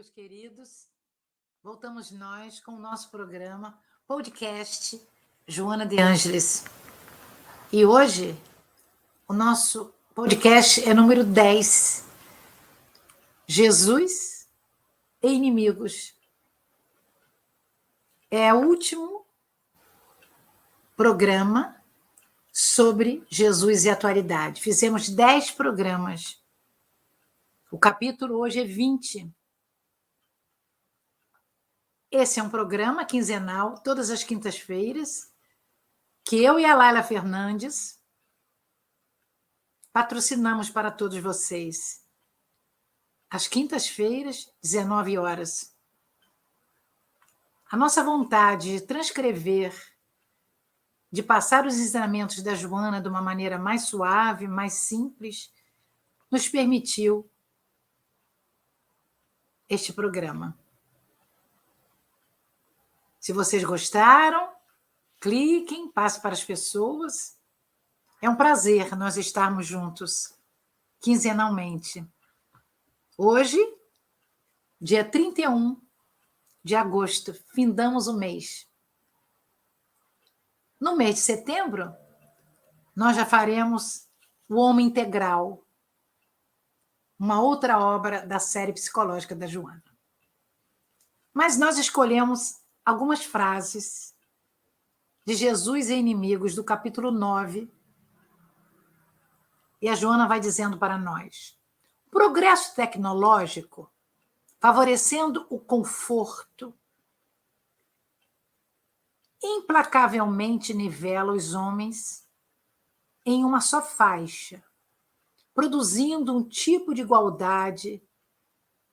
amigos queridos, voltamos nós com o nosso programa, podcast Joana de Ângeles. E hoje, o nosso podcast é número 10, Jesus e Inimigos. É o último programa sobre Jesus e atualidade. Fizemos 10 programas. O capítulo hoje é 20. Esse é um programa quinzenal, todas as quintas-feiras, que eu e a Laila Fernandes patrocinamos para todos vocês. Às quintas-feiras, 19 horas. A nossa vontade de transcrever, de passar os ensinamentos da Joana de uma maneira mais suave, mais simples, nos permitiu este programa. Se vocês gostaram, cliquem, passe para as pessoas. É um prazer nós estarmos juntos, quinzenalmente. Hoje, dia 31 de agosto, findamos o mês. No mês de setembro, nós já faremos O Homem Integral, uma outra obra da série psicológica da Joana. Mas nós escolhemos algumas frases de Jesus e Inimigos, do capítulo 9, e a Joana vai dizendo para nós: o progresso tecnológico, favorecendo o conforto, implacavelmente nivela os homens em uma só faixa, produzindo um tipo de igualdade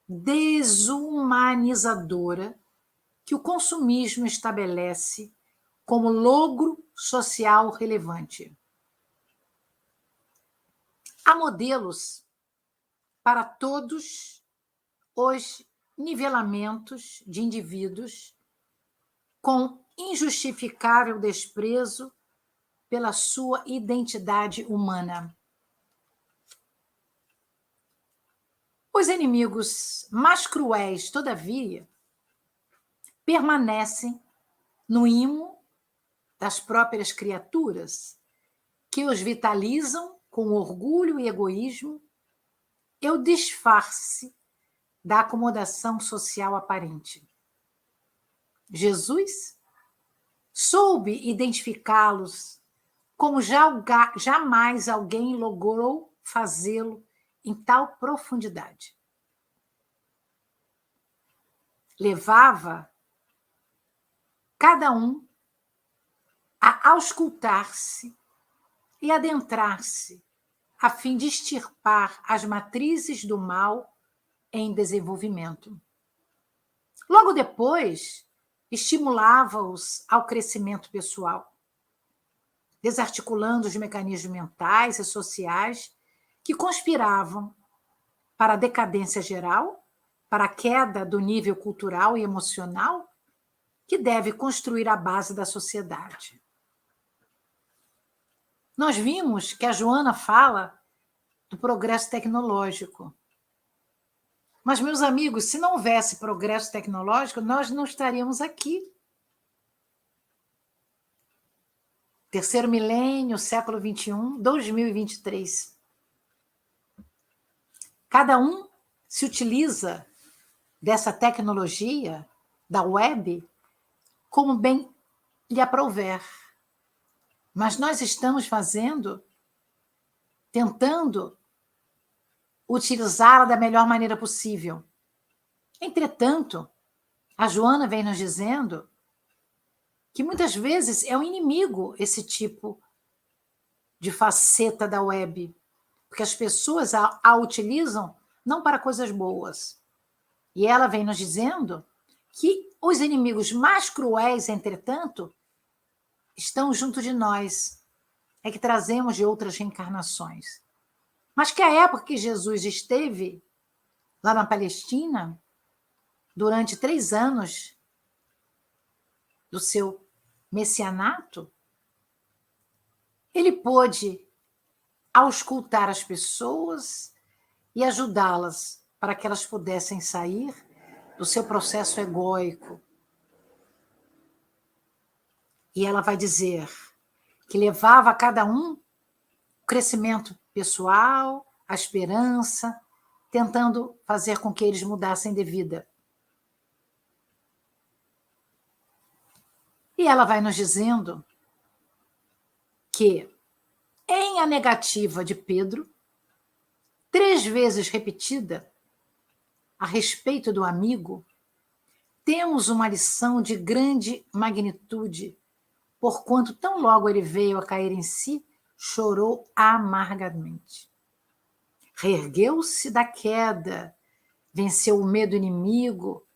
desumanizadora que o consumismo estabelece como logro social relevante. Há modelos para todos os nivelamentos de indivíduos com injustificável desprezo pela sua identidade humana. Os inimigos mais cruéis, todavia, permanecem no imo das próprias criaturas, que os vitalizam com orgulho e egoísmo e o disfarce da acomodação social aparente. Jesus soube identificá-los como jamais alguém logrou fazê-lo em tal profundidade. Levava cada um a auscultar-se e adentrar-se, a fim de extirpar as matrizes do mal em desenvolvimento. Logo depois, estimulava-os ao crescimento pessoal, desarticulando os mecanismos mentais e sociais que conspiravam para a decadência geral, para a queda do nível cultural e emocional que deve construir a base da sociedade. Nós vimos que a Joana fala do progresso tecnológico. Mas, meus amigos, se não houvesse progresso tecnológico, nós não estaríamos aqui. Terceiro milênio, século XXI, 2023. Cada um se utiliza dessa tecnologia, da web, como bem lhe aprouver. Mas nós estamos tentando utilizá-la da melhor maneira possível. Entretanto, a Joana vem nos dizendo que muitas vezes é um inimigo esse tipo de faceta da web, porque as pessoas a utilizam não para coisas boas. E ela vem nos dizendo que os inimigos mais cruéis, entretanto, estão junto de nós, é que trazemos de outras reencarnações. Mas que a época que Jesus esteve lá na Palestina, durante 3 anos do seu messianato, ele pôde auscultar as pessoas e ajudá-las para que elas pudessem sair do seu processo egóico. E ela vai dizer que levava a cada um o crescimento pessoal, a esperança, tentando fazer com que eles mudassem de vida. E ela vai nos dizendo que, em A Negativa de Pedro, 3 vezes repetida, a respeito do amigo, temos uma lição de grande magnitude, porquanto tão logo ele veio a cair em si, chorou amargamente. Reergueu-se da queda, venceu o medo inimigo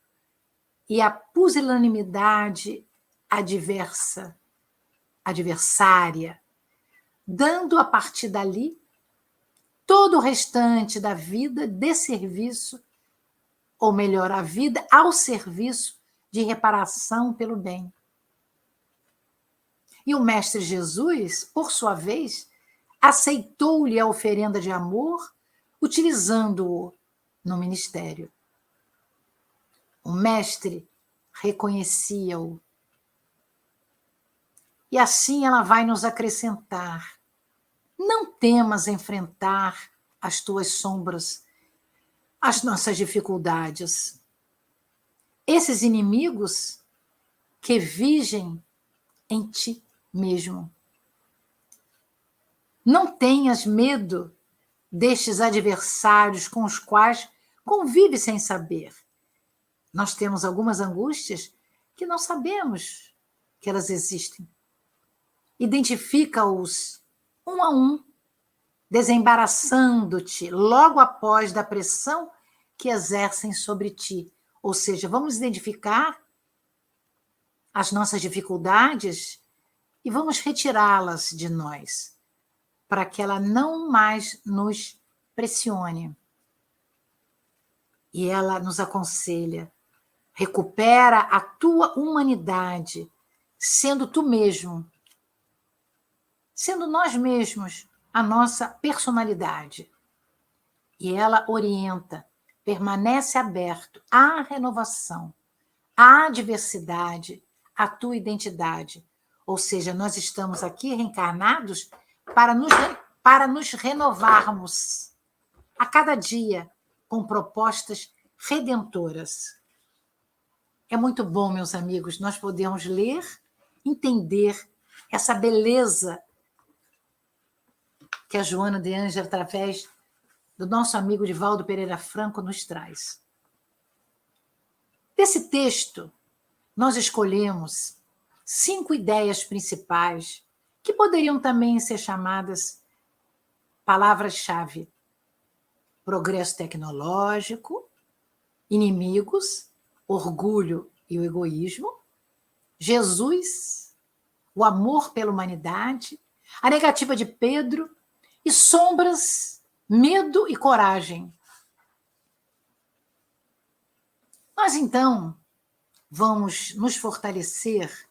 e a pusilanimidade adversária, dando a partir dali todo o restante da vida de serviço, ou melhor, a vida ao serviço de reparação pelo bem. E o Mestre Jesus, por sua vez, aceitou-lhe a oferenda de amor, utilizando-o no ministério. O Mestre reconhecia-o. E assim ela vai nos acrescentar: não temas enfrentar as tuas sombras, as nossas dificuldades. Esses inimigos que vigem em ti mesmo. Não tenhas medo destes adversários com os quais convive sem saber. Nós temos algumas angústias que não sabemos que elas existem. Identifica-os um a um, desembaraçando-te logo após da pressão que exercem sobre ti. Ou seja, vamos identificar as nossas dificuldades e vamos retirá-las de nós, para que ela não mais nos pressione. E ela nos aconselha: recupera a tua humanidade, sendo tu mesmo, sendo nós mesmos a nossa personalidade. E ela orienta: permanece aberto à renovação, à diversidade, à tua identidade. Ou seja, nós estamos aqui reencarnados para nos renovarmos a cada dia com propostas redentoras. É muito bom, meus amigos, nós podemos ler, entender essa beleza que a Joana de Ângela, através do nosso amigo Divaldo Pereira Franco, nos traz. Desse texto, nós escolhemos 5 ideias principais que poderiam também ser chamadas palavras-chave: progresso tecnológico, inimigos, orgulho e o egoísmo, Jesus, o amor pela humanidade, a negativa de Pedro e sombras, medo e coragem. Nós, então, vamos nos fortalecer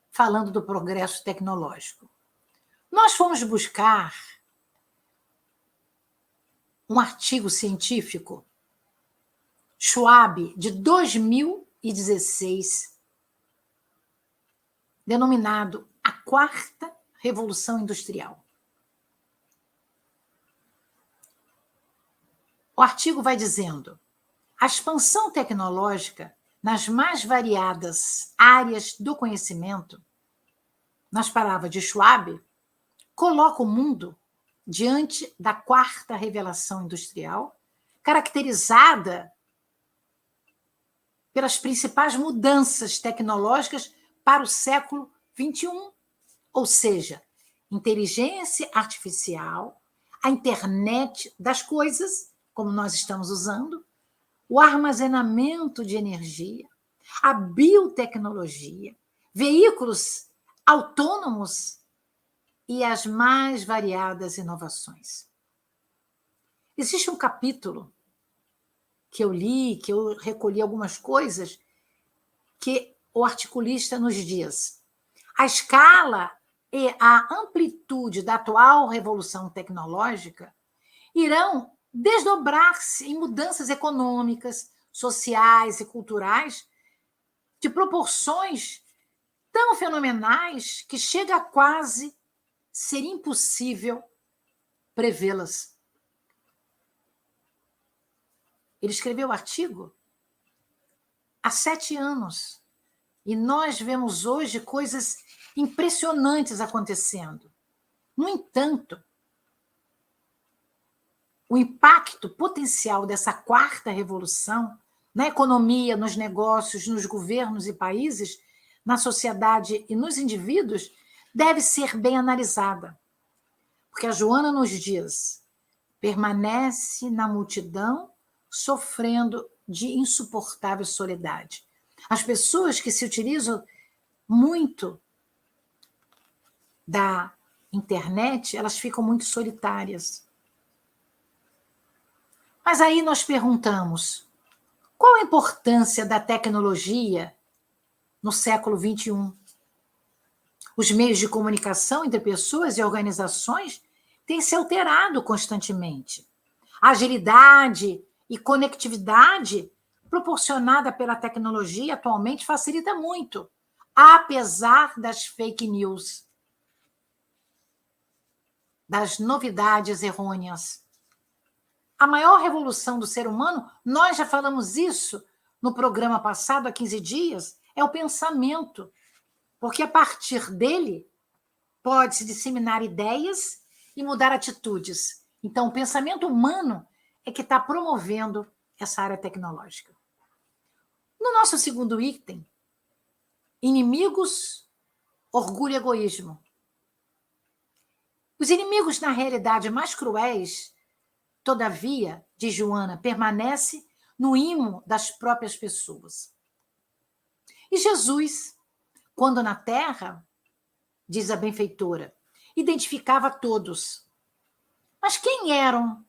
falando do progresso tecnológico. Nós fomos buscar um artigo científico, Schwab, de 2016, denominado A Quarta Revolução Industrial. O artigo vai dizendo: a expansão tecnológica nas mais variadas áreas do conhecimento, nas palavras de Schwab, coloca o mundo diante da quarta revelação industrial, caracterizada pelas principais mudanças tecnológicas para o século XXI, ou seja, inteligência artificial, a internet das coisas, como nós estamos usando, o armazenamento de energia, a biotecnologia, veículos autônomos e as mais variadas inovações. Existe um capítulo que eu li, que eu recolhi algumas coisas, que o articulista nos diz: a escala e a amplitude da atual revolução tecnológica irão desdobrar-se em mudanças econômicas, sociais e culturais de proporções tão fenomenais que chega a quase ser impossível prevê-las. Ele escreveu o artigo há 7 anos e nós vemos hoje coisas impressionantes acontecendo. No entanto, o impacto potencial dessa quarta revolução na economia, nos negócios, nos governos e países, na sociedade e nos indivíduos, deve ser bem analisada. Porque a Joana nos diz: permanece na multidão sofrendo de insuportável soledade. As pessoas que se utilizam muito da internet, elas ficam muito solitárias. Mas aí nós perguntamos: qual a importância da tecnologia no século XXI? Os meios de comunicação entre pessoas e organizações têm se alterado constantemente. A agilidade e conectividade proporcionada pela tecnologia atualmente facilita muito, apesar das fake news, das novidades errôneas. A maior revolução do ser humano, nós já falamos isso no programa passado, há 15 dias, é o pensamento. Porque a partir dele pode-se disseminar ideias e mudar atitudes. Então, o pensamento humano é que está promovendo essa área tecnológica. No nosso segundo item, inimigos, orgulho e egoísmo. Os inimigos, na realidade, mais cruéis, todavia, diz Joana, permanece no imo das próprias pessoas. E Jesus, quando na Terra, diz a benfeitora, identificava todos. Mas quem eram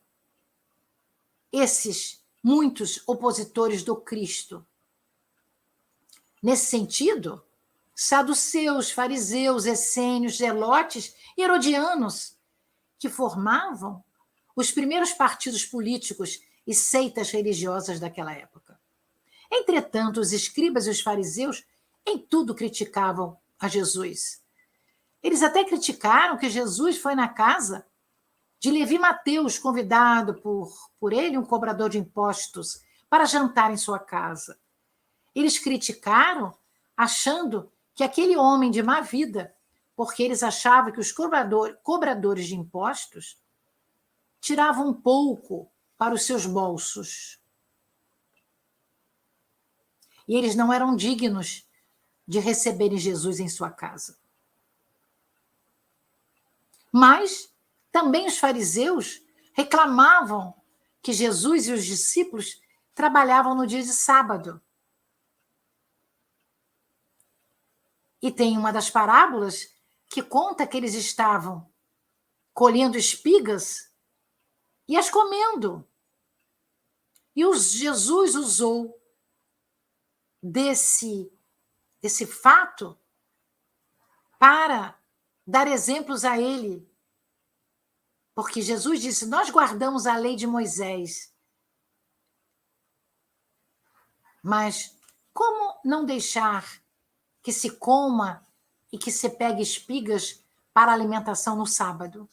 esses muitos opositores do Cristo? Nesse sentido, saduceus, fariseus, essênios, zelotes e herodianos, que formavam os primeiros partidos políticos e seitas religiosas daquela época. Entretanto, os escribas e os fariseus em tudo criticavam a Jesus. Eles até criticaram que Jesus foi na casa de Levi Mateus, convidado por ele, um cobrador de impostos, para jantar em sua casa. Eles criticaram achando que aquele homem de má vida, porque eles achavam que os cobradores de impostos tiravam um pouco para os seus bolsos. E eles não eram dignos de receberem Jesus em sua casa. Mas também os fariseus reclamavam que Jesus e os discípulos trabalhavam no dia de sábado. E tem uma das parábolas que conta que eles estavam colhendo espigas e as comendo. E Jesus usou desse fato para dar exemplos a ele. Porque Jesus disse: nós guardamos a lei de Moisés. Mas como não deixar que se coma e que se pegue espigas para alimentação no sábado?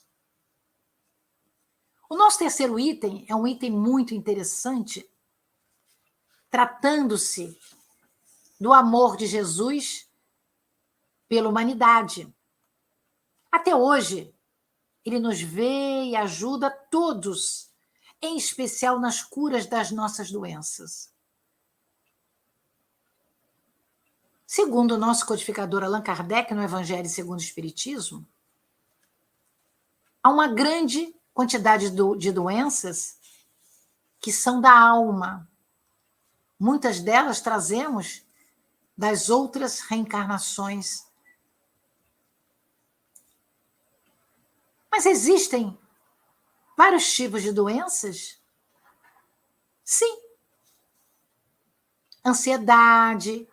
O nosso terceiro item é um item muito interessante, tratando-se do amor de Jesus pela humanidade. Até hoje, ele nos vê e ajuda todos, em especial nas curas das nossas doenças. Segundo o nosso codificador Allan Kardec, no Evangelho segundo o Espiritismo, há uma grande quantidade de doenças que são da alma. Muitas delas trazemos das outras reencarnações. Mas existem vários tipos de doenças? Sim. Ansiedade,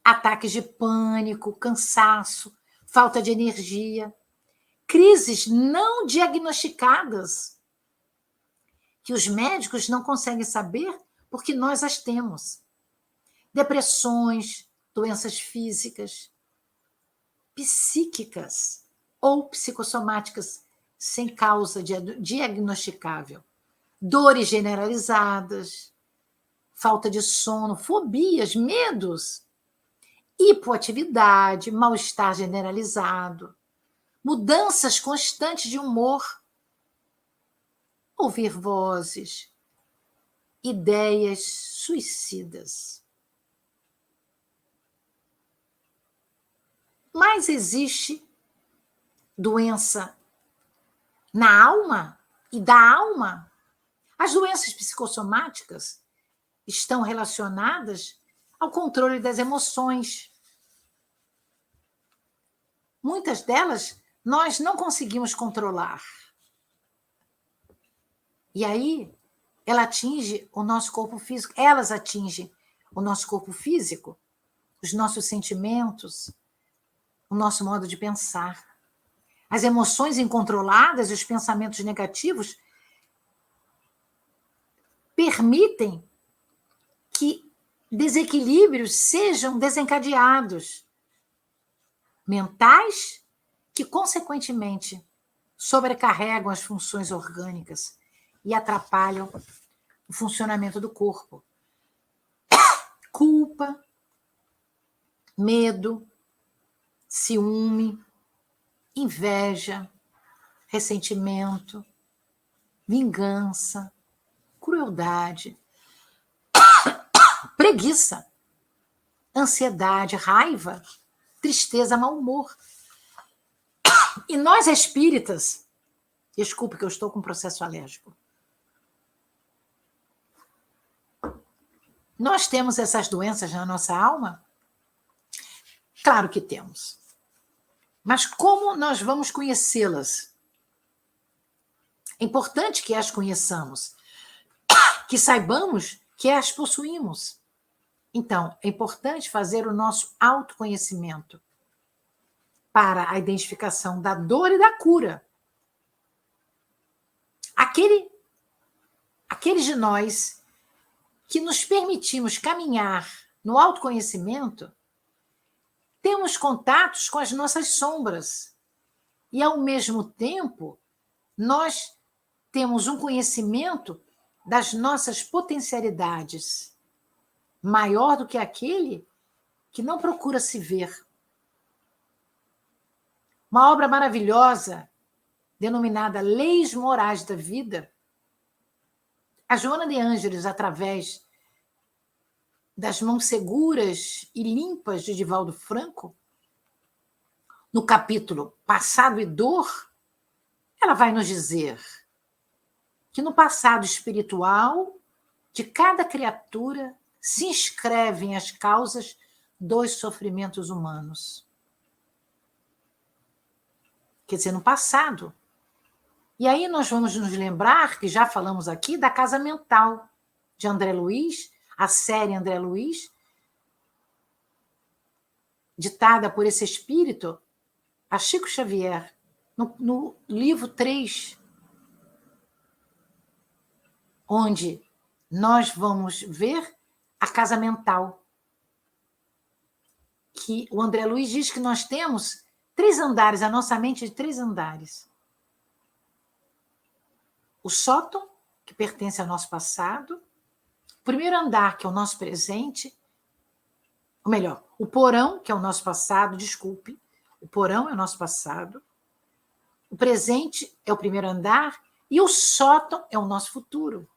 ataques de pânico, cansaço, falta de energia, crises não diagnosticadas, que os médicos não conseguem saber porque nós as temos. Depressões, doenças físicas, psíquicas ou psicossomáticas sem causa diagnosticável, dores generalizadas, falta de sono, fobias, medos, hipoatividade, mal-estar generalizado, mudanças constantes de humor, ouvir vozes, ideias suicidas. Mas existe doença na alma e da alma. As doenças psicossomáticas estão relacionadas ao controle das emoções. Muitas delas nós não conseguimos controlar. E aí, ela atinge o nosso corpo físico, elas atingem o nosso corpo físico, os nossos sentimentos, o nosso modo de pensar. As emoções incontroladas e os pensamentos negativos permitem que desequilíbrios sejam desencadeados, mentais, que, consequentemente, sobrecarregam as funções orgânicas e atrapalham o funcionamento do corpo. Culpa, medo, ciúme, inveja, ressentimento, vingança, crueldade, preguiça, ansiedade, raiva, tristeza, mau humor. E nós espíritas, desculpe que eu estou com processo alérgico, nós temos essas doenças na nossa alma? Claro que temos. Mas como nós vamos conhecê-las? É importante que as conheçamos, que saibamos que as possuímos. Então, é importante fazer o nosso autoconhecimento para a identificação da dor e da cura. Aqueles de nós que nos permitimos caminhar no autoconhecimento, temos contatos com as nossas sombras. E, ao mesmo tempo, nós temos um conhecimento das nossas potencialidades, maior do que aquele que não procura se ver. Uma obra maravilhosa, denominada Leis Morais da Vida, a Joana de Ângeles, através das mãos seguras e limpas de Divaldo Franco, no capítulo Passado e Dor, ela vai nos dizer que no passado espiritual de cada criatura se inscrevem as causas dos sofrimentos humanos. Quer dizer, no passado. E aí nós vamos nos lembrar, que já falamos aqui, da Casa Mental, de André Luiz, a série André Luiz, ditada por esse espírito, a Chico Xavier, no livro 3, onde nós vamos ver a Casa Mental, que o André Luiz diz que nós temos 3 andares, a nossa mente é de 3 andares. O sótão, que pertence ao nosso passado, o primeiro andar, que é o nosso presente, ou melhor, o porão, que é o nosso passado, desculpe, o porão é o nosso passado, o presente é o primeiro andar e o sótão é o nosso futuro.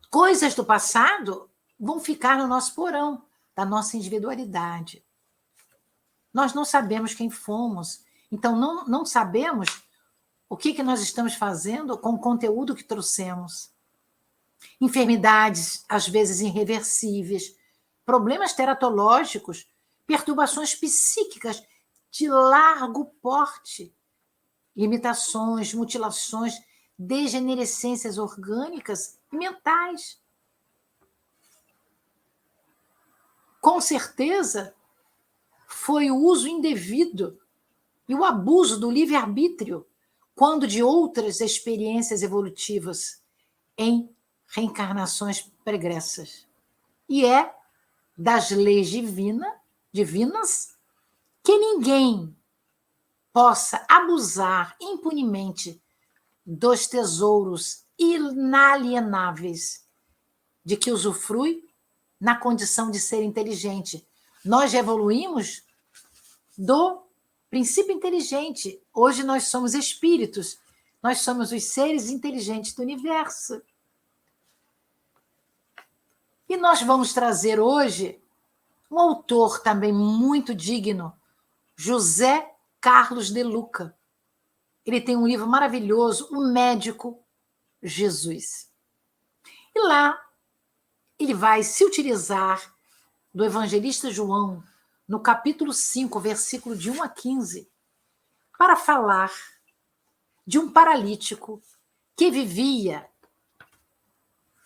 Coisas do passado vão ficar no nosso porão, da nossa individualidade. Nós não sabemos quem fomos, então não sabemos o que nós estamos fazendo com o conteúdo que trouxemos. Enfermidades, às vezes irreversíveis, problemas teratológicos, perturbações psíquicas de largo porte, limitações, mutilações, degenerescências orgânicas e mentais. Com certeza, foi o uso indevido e o abuso do livre-arbítrio quando de outras experiências evolutivas em reencarnações pregressas. E é das leis divinas que ninguém possa abusar impunemente dos tesouros inalienáveis de que usufrui na condição de ser inteligente. Nós evoluímos do princípio inteligente. Hoje nós somos espíritos. Nós somos os seres inteligentes do universo. E nós vamos trazer hoje um autor também muito digno, José Carlos de Luca. Ele tem um livro maravilhoso, O Médico Jesus. E lá ele vai se utilizar do evangelista João, no capítulo 5, versículo de 1 a 15, para falar de um paralítico que vivia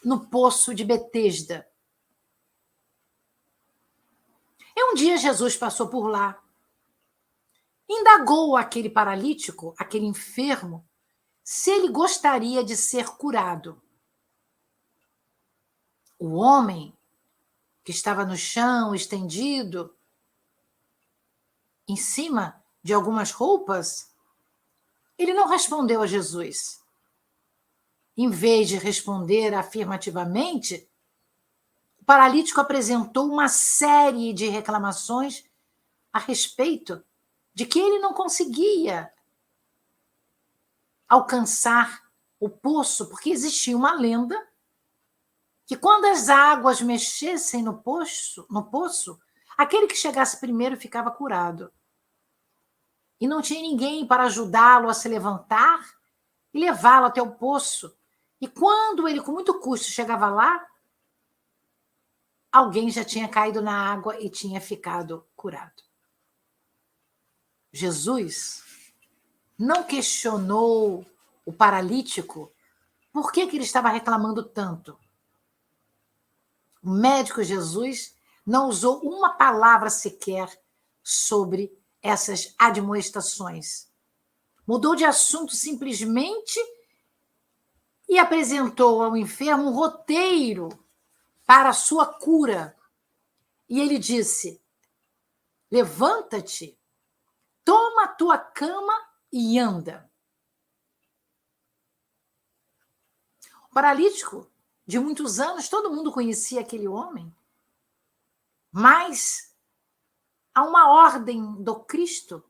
no poço de Betesda. E um dia Jesus passou por lá, indagou aquele paralítico, aquele enfermo, se ele gostaria de ser curado. O homem, que estava no chão, estendido, em cima de algumas roupas, ele não respondeu a Jesus. Em vez de responder afirmativamente, o paralítico apresentou uma série de reclamações a respeito de que ele não conseguia alcançar o poço, porque existia uma lenda que quando as águas mexessem no poço, aquele que chegasse primeiro ficava curado. E não tinha ninguém para ajudá-lo a se levantar e levá-lo até o poço. E quando ele, com muito custo, chegava lá, alguém já tinha caído na água e tinha ficado curado. Jesus não questionou o paralítico por que ele estava reclamando tanto. O médico Jesus não usou uma palavra sequer sobre essas admoestações. Mudou de assunto simplesmente e apresentou ao enfermo um roteiro para a sua cura. E ele disse: levanta-te, toma a tua cama e anda. O paralítico, de muitos anos, todo mundo conhecia aquele homem, mas a uma ordem do Cristo,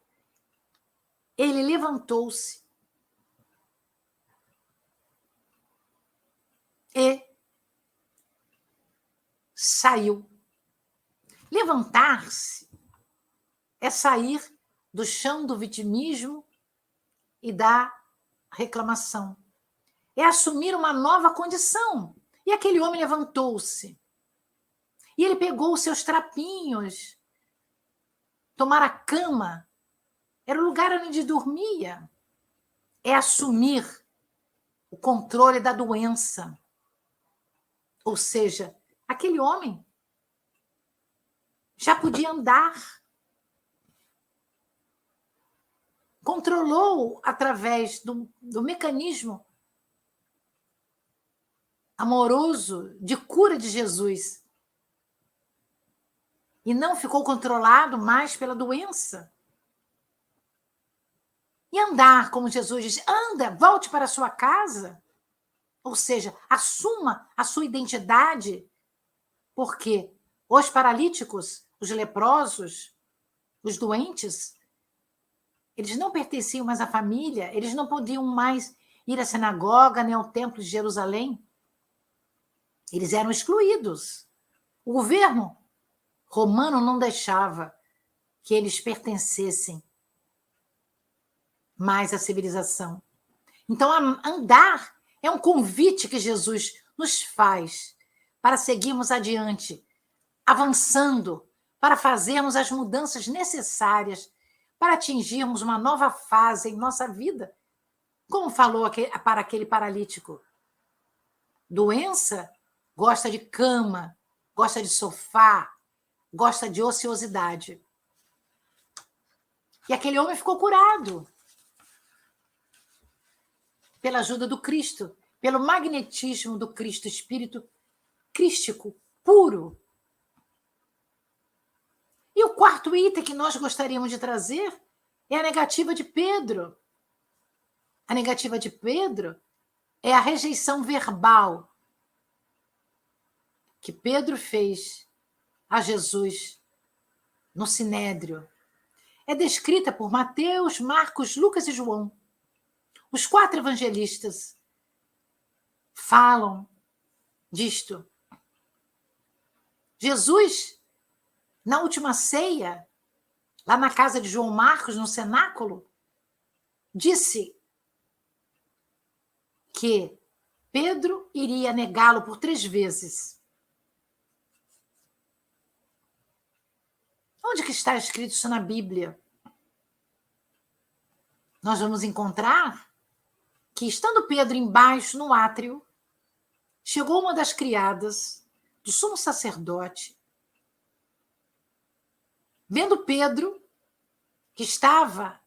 ele levantou-se e saiu. Levantar-se é sair do chão do vitimismo e da reclamação. É assumir uma nova condição. E aquele homem levantou-se. E ele pegou os seus trapinhos. Tomar a cama era o lugar onde dormia. É assumir o controle da doença. Ou seja, aquele homem já podia andar. Controlou através do mecanismo amoroso de cura de Jesus. E não ficou controlado mais pela doença. E andar, como Jesus diz, anda, volte para a sua casa. Ou seja, assuma a sua identidade, porque os paralíticos, os leprosos, os doentes, eles não pertenciam mais à família, eles não podiam mais ir à sinagoga nem ao templo de Jerusalém. Eles eram excluídos. O governo romano não deixava que eles pertencessem mais à civilização. Então, andar é um convite que Jesus nos faz para seguirmos adiante, avançando, para fazermos as mudanças necessárias para atingirmos uma nova fase em nossa vida. Como falou para aquele paralítico. Doença gosta de cama, gosta de sofá, gosta de ociosidade. E aquele homem ficou curado. Pela ajuda do Cristo, pelo magnetismo do Cristo, Espírito crístico, puro. E o quarto item que nós gostaríamos de trazer é a negativa de Pedro. A negativa de Pedro é a rejeição verbal que Pedro fez a Jesus no Sinédrio. É descrita por Mateus, Marcos, Lucas e João. Os 4 evangelistas falam disto. Jesus, na última ceia, lá na casa de João Marcos, no cenáculo, disse que Pedro iria negá-lo por 3 vezes. Onde que está escrito isso na Bíblia? Nós vamos encontrar que, estando Pedro embaixo, no átrio, chegou uma das criadas do sumo sacerdote, vendo Pedro, que estava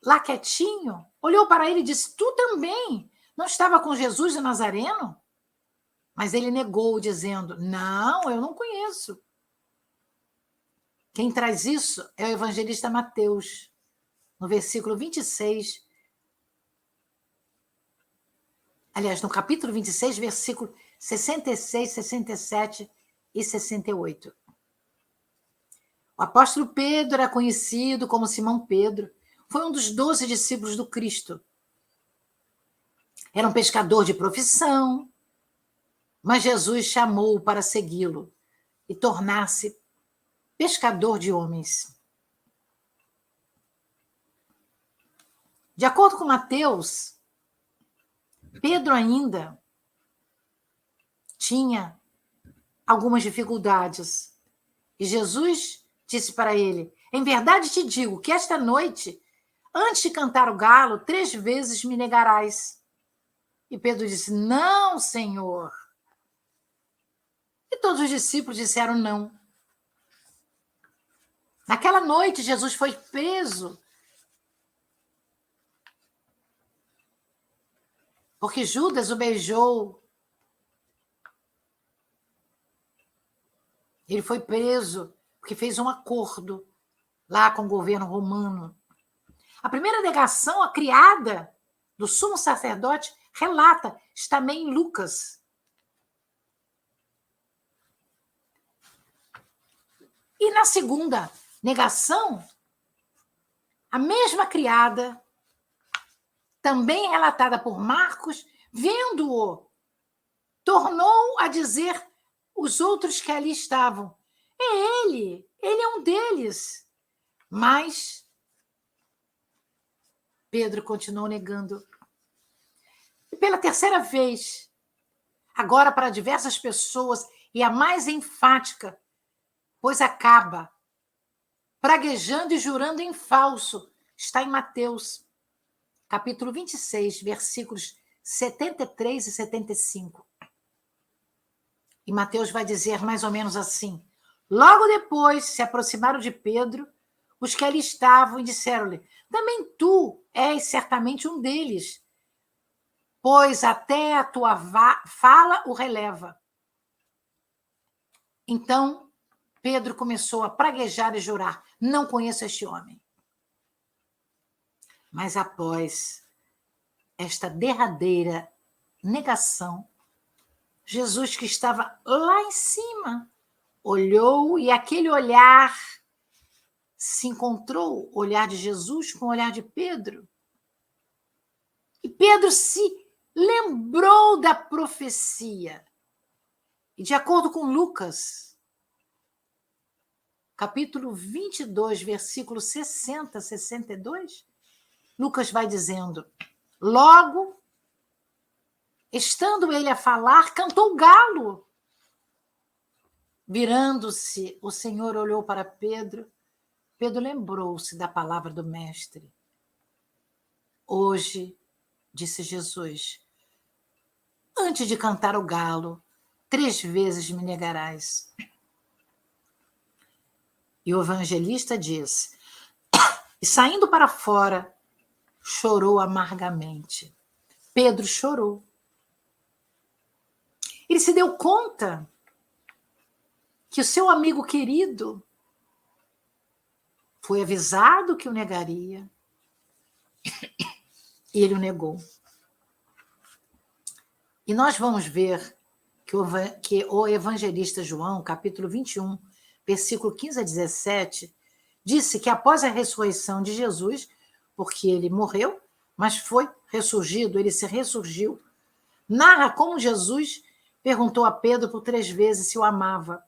lá quietinho, olhou para ele e disse: tu também não estava com Jesus de Nazareno? Mas ele negou, dizendo: não, eu não conheço. Quem traz isso é o evangelista Mateus, no versículo 26. Aliás, no capítulo 26, versículo 66, 67 e 68. O apóstolo Pedro era conhecido como Simão Pedro. Foi um dos 12 discípulos do Cristo. Era um pescador de profissão, mas Jesus chamou-o para segui-lo e tornar-se pescador de homens. De acordo com Mateus, Pedro ainda tinha algumas dificuldades. E Jesus disse para ele: em verdade te digo que esta noite, antes de cantar o galo, 3 vezes me negarás. E Pedro disse: não, Senhor. E todos os discípulos disseram não. Naquela noite, Jesus foi preso, porque Judas o beijou. Ele foi preso porque fez um acordo lá com o governo romano. A primeira negação, a criada do sumo sacerdote, relata, está também em Lucas. E na segunda negação, a mesma criada, também relatada por Marcos, vendo-o, tornou a dizer os outros que ali estavam: é ele é um deles. Mas Pedro continuou negando. E pela terceira vez, agora para diversas pessoas, e a mais enfática, pois acaba praguejando e jurando em falso, está em Mateus, capítulo 26, versículos 73 e 75. E Mateus vai dizer mais ou menos assim: logo depois se aproximaram de Pedro os que ali estavam e disseram-lhe: também tu és certamente um deles, pois até a tua fala o releva. Então Pedro começou a praguejar e jurar: não conheço este homem. Mas após esta derradeira negação, Jesus, que estava lá em cima, olhou, e aquele olhar se encontrou, o olhar de Jesus com o olhar de Pedro. E Pedro se lembrou da profecia. E de acordo com Lucas, capítulo 22, versículo 60, 62, Lucas vai dizendo: logo, estando ele a falar, cantou o galo. Virando-se, o Senhor olhou para Pedro. Pedro lembrou-se da palavra do Mestre. Hoje, disse Jesus, antes de cantar o galo, 3 vezes me negarás. E o evangelista diz: e saindo para fora, chorou amargamente. Pedro chorou. Ele se deu conta que o seu amigo querido foi avisado que o negaria e ele o negou. E nós vamos ver que o evangelista João, capítulo 21, versículo 15 a 17, disse que após a ressurreição de Jesus, porque ele morreu, mas foi ressurgido, ele se ressurgiu, narra como Jesus perguntou a Pedro por 3 vezes se o amava,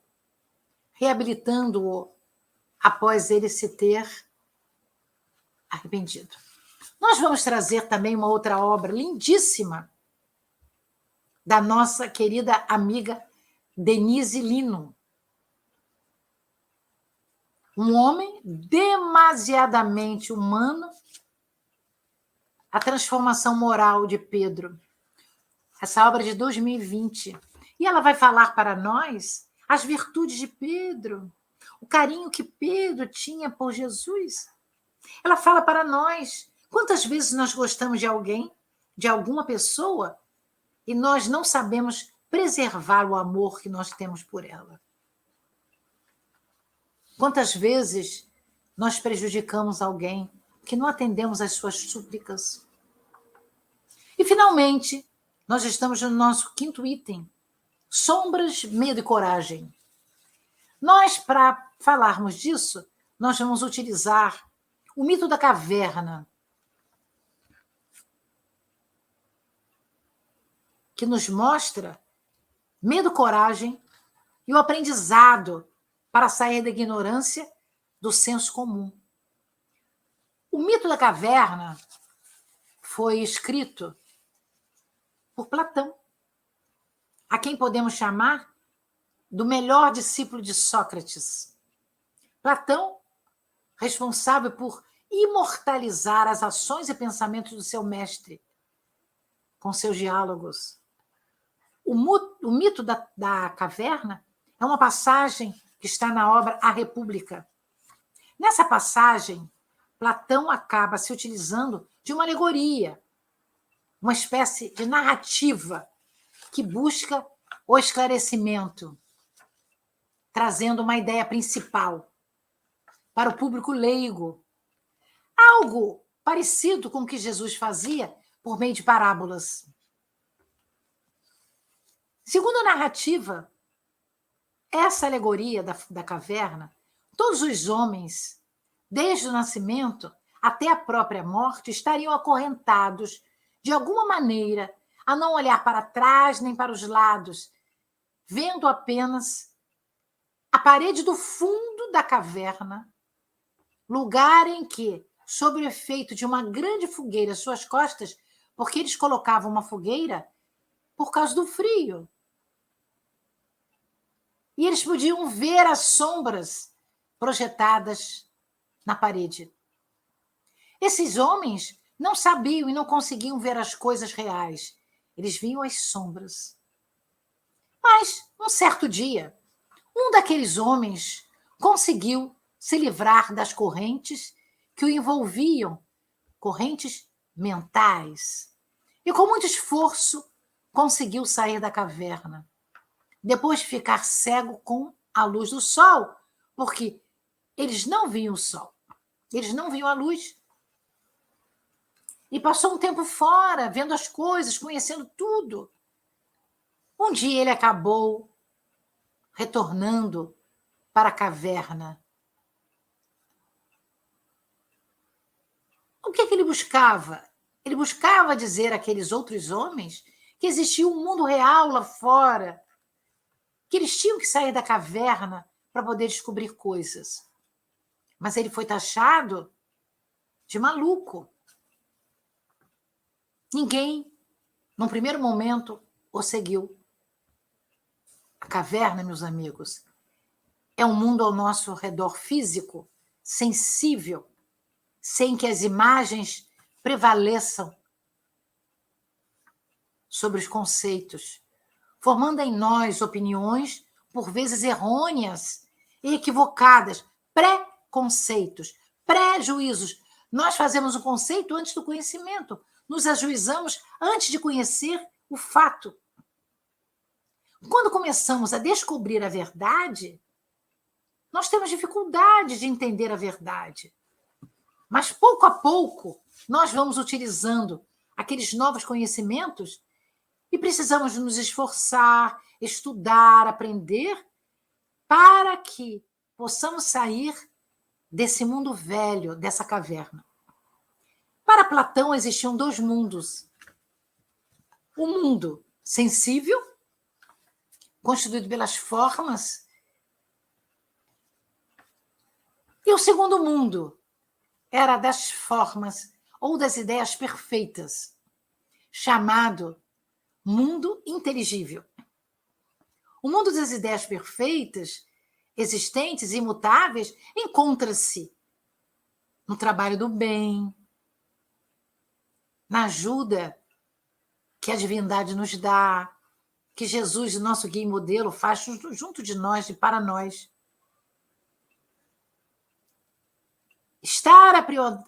reabilitando-o após ele se ter arrependido. Nós vamos trazer também uma outra obra lindíssima da nossa querida amiga Denise Lino. Um homem demasiadamente humano, a transformação moral de Pedro. Essa obra é de 2020. E ela vai falar para nós as virtudes de Pedro, o carinho que Pedro tinha por Jesus. Ela fala para nós quantas vezes nós gostamos de alguém, de alguma pessoa, e nós não sabemos preservar o amor que nós temos por ela. Quantas vezes nós prejudicamos alguém que não atendemos às suas súplicas. E, finalmente, nós estamos no nosso 5º item, sombras, medo e coragem. Nós, para falarmos disso, nós vamos utilizar o mito da caverna, que nos mostra medo, coragem e o aprendizado para sair da ignorância do senso comum. O mito da caverna foi escrito por Platão, a quem podemos chamar do melhor discípulo de Sócrates. Platão, responsável por imortalizar as ações e pensamentos do seu mestre, com seus diálogos. O mito da caverna é uma passagem que está na obra A República. Nessa passagem, Platão acaba se utilizando de uma alegoria, uma espécie de narrativa que busca o esclarecimento, trazendo uma ideia principal para o público leigo. Algo parecido com o que Jesus fazia por meio de parábolas. Segundo a narrativa, essa alegoria da caverna, todos os homens, desde o nascimento até a própria morte, estariam acorrentados, de alguma maneira, a não olhar para trás nem para os lados, vendo apenas a parede do fundo da caverna, lugar em que, sob o efeito de uma grande fogueira às suas costas, porque eles colocavam uma fogueira por causa do frio, e eles podiam ver as sombras projetadas na parede. Esses homens não sabiam e não conseguiam ver as coisas reais. Eles viam as sombras. Mas, um certo dia, um daqueles homens conseguiu se livrar das correntes que o envolviam, correntes mentais. E, com muito esforço, conseguiu sair da caverna. Depois de ficar cego com a luz do sol, porque eles não viam o sol, eles não viam a luz. E passou um tempo fora, vendo as coisas, conhecendo tudo. Um dia ele acabou retornando para a caverna. O que ele buscava? Ele buscava dizer àqueles outros homens que existia um mundo real lá fora, que eles tinham que sair da caverna para poder descobrir coisas. Mas ele foi taxado de maluco. Ninguém, num primeiro momento, o seguiu. A caverna, meus amigos, é um mundo ao nosso redor físico, sensível, sem que as imagens prevaleçam sobre os conceitos, formando em nós opiniões, por vezes errôneas e equivocadas, preconceitos, prejuízos. Nós fazemos o conceito antes do conhecimento. nos ajuizamos antes de conhecer o fato. Quando começamos a descobrir a verdade, nós temos dificuldade de entender a verdade. Mas, pouco a pouco, nós vamos utilizando aqueles novos conhecimentos e precisamos nos esforçar, estudar, aprender, para que possamos sair desse mundo velho, dessa caverna. Para Platão, existiam dois mundos. O mundo sensível, constituído pelas formas, e o segundo mundo era das formas ou das ideias perfeitas, chamado mundo inteligível. O mundo das ideias perfeitas, existentes, imutáveis, encontra-se no trabalho do bem, na ajuda que a divindade nos dá, que Jesus, nosso guia e modelo, faz junto de nós e para nós. Estar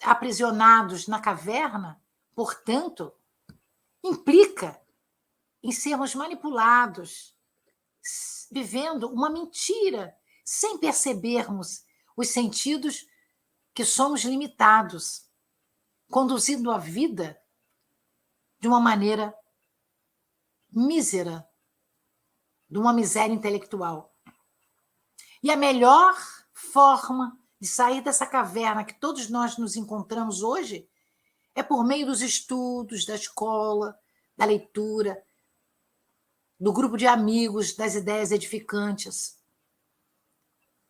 aprisionados na caverna, portanto, implica em sermos manipulados, vivendo uma mentira, sem percebermos os sentidos que somos limitados, conduzindo a vida de uma maneira mísera, de uma miséria intelectual. E a melhor forma de sair dessa caverna que todos nós nos encontramos hoje é por meio dos estudos, da escola, da leitura, do grupo de amigos, das ideias edificantes.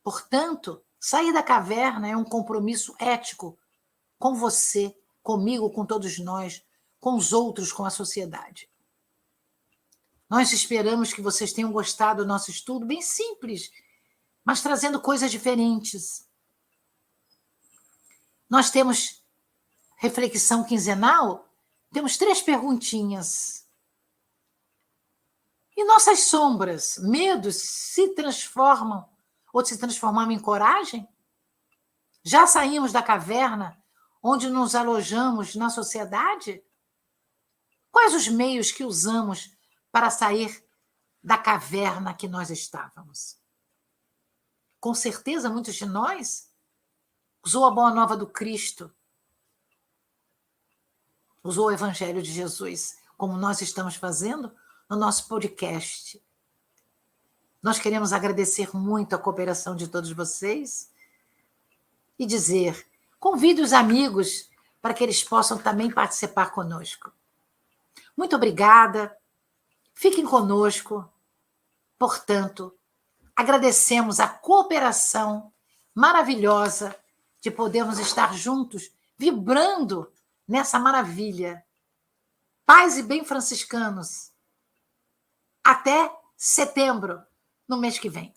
Portanto, sair da caverna é um compromisso ético com você, comigo, com todos nós, com os outros, com a sociedade. Nós esperamos que vocês tenham gostado do nosso estudo, bem simples, mas trazendo coisas diferentes. Nós temos reflexão quinzenal, temos 3 perguntinhas. E nossas sombras, medos, se transformam ou se transformaram em coragem? Já saímos da caverna onde nos alojamos na sociedade? Quais os meios que usamos para sair da caverna que nós estávamos? Com certeza, muitos de nós usou a boa nova do Cristo, usou o Evangelho de Jesus, como nós estamos fazendo no nosso podcast. Nós queremos agradecer muito a cooperação de todos vocês e dizer, convide os amigos para que eles possam também participar conosco. Muito obrigada, fiquem conosco. Portanto, agradecemos a cooperação maravilhosa de podermos estar juntos, vibrando nessa maravilha. Paz e bem franciscanos. Até setembro, no mês que vem.